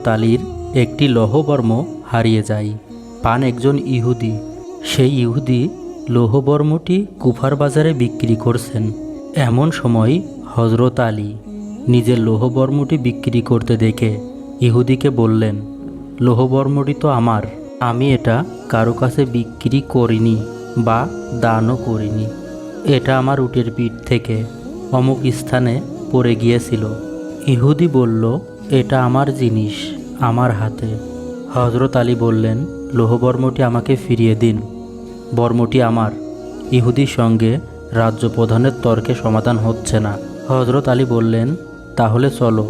তালির একটি লৌহবর্ম হারিয়ে যায়। পান একজন ইহুদি। সেই ইহুদি লৌহবর্মটি কুফার বাজারে বিক্রি করছেন। এমন সময় হজরত আলী নিজের লৌহবর্মটি বিক্রি করতে দেখে ইহুদিকে বললেন, লৌহবর্মটি তো আমার, আমি এটা কারো কাছে বিক্রি করিনি বা দানও করিনি। এটা আমার উটের পিঠ থেকে অমুক স্থানে পড়ে গিয়েছিল। ইহুদি বলল, এটা আমার জিনিস, আমার হাতে। হজরত আলী বললেন, লৌহবর্মটি আমাকে ফিরিয়ে দিন, বর্মটি আমার। ইহুদির সঙ্গে রাজ্য প্রধানের তর্কে সমাধান হচ্ছে না। হজরত আলী বললেন, তাহলে চলো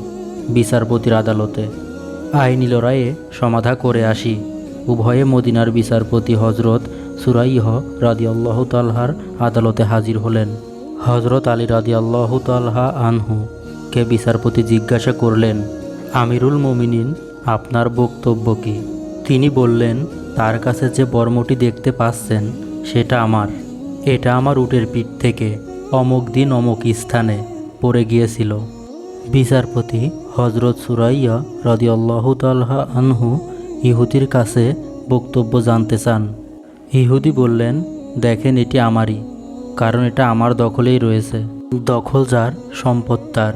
বিচারপতির আদালতে, আইনি লড়াইয়ে সমাধা করে আসি। উভয়ে মদিনার বিচারপতি হজরত সুরাইহ রাদিয়াল্লাহু তাআলার আদালতে হাজির হলেন। হজরত আলী রাদিয়াল্লাহু তাআলা আনহু কে বিচারপতি জিজ্ঞাসা করলেন, আমিরুল মুমিনিন, আপনার বক্তব্য কি? তিনি বললেন, তার কাছে যে বর্মটি দেখতে পাচ্ছেন সেটা আমার। এটা আমার উটের পিঠ থেকে অমুক দিন অমুক স্থানে পড়ে গিয়েছিল। বিচারপতি হজরত সুরাইয়া রাদিয়াল্লাহু তাআলা আনহু ইহুদির কাছে বক্তব্য জানতে চান। ইহুদি বললেন, দেখেন, এটি আমারই, কারণ এটা আমার দখলেই রয়েছে। দখল যার, সম্পদ তার।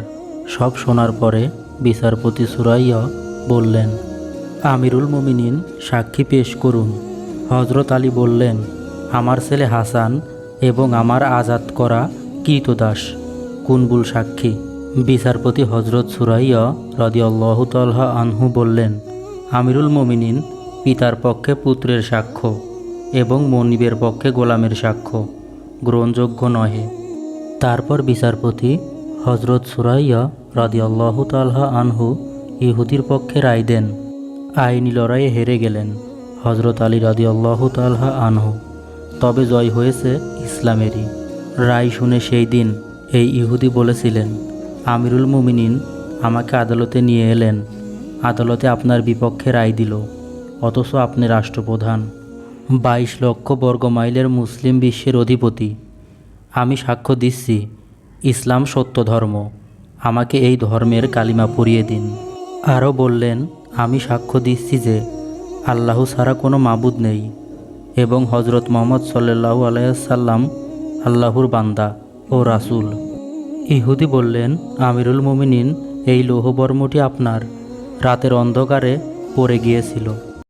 সব শোনার পরে বিচারপতি সুরাইয়া বললেন, আমিরুল মুমিনিন, সাক্ষী পেশ করুন। হজরত আলী বললেন, আমার ছেলে হাসান এবং আমার আজাদ করা কৃতদাস কুনবুল সাক্ষী। বিচারপতি হজরত সুরাইয়া রাদিয়াল্লাহু তাআলা আনহু বললেন, আমিরুল মুমিনিন, পিতার পক্ষে পুত্রের সাক্ষ্য এবং মনিবের পক্ষে গোলামের সাক্ষ্য গ্রহণযোগ্য নহে। তারপর বিচারপতি হজরত সুরাইয়া রাদিয়াল্লাহু তাআলা আনহু ইহুদির পক্ষে রায় দেন। আইনি লড়াইয়ে হেরে গেলেন হজরত আলী রাদিয়াল্লাহু তাআলা আনহু। তবে জয় হয়েছে ইসলামেরই। রায় শুনে সেই দিন এই ইহুদি বলেছিলেন, আমিরুল মুমিনিন আমাকে আদালতে নিয়ে এলেন, আদালতে আপনার বিপক্ষে রায় দিল, অথচ আপনি রাষ্ট্রপ্রধান, 22 লক্ষ বর্গমাইলের মুসলিম বিশ্বের অধিপতি। আমি সাক্ষ্য দিচ্ছি, ইসলাম সত্য ধর্ম, আমাকে এই ধর্মের কালিমা পড়িয়ে দিন। আরও বললেন, আমি সাক্ষ্য দিচ্ছি যে আল্লাহ ছাড়া কোনো মাবুদ নেই এবং হজরত মুহাম্মদ সাল্লাল্লাহু আলাইহি ওয়াসাল্লাম আল্লাহর বান্দা ও রাসূল। ইহুদি বললেন, আমিরুল মুমিনিন, এই লৌহবর্মটি আপনার, রাতের অন্ধকারে পড়ে গিয়েছিল।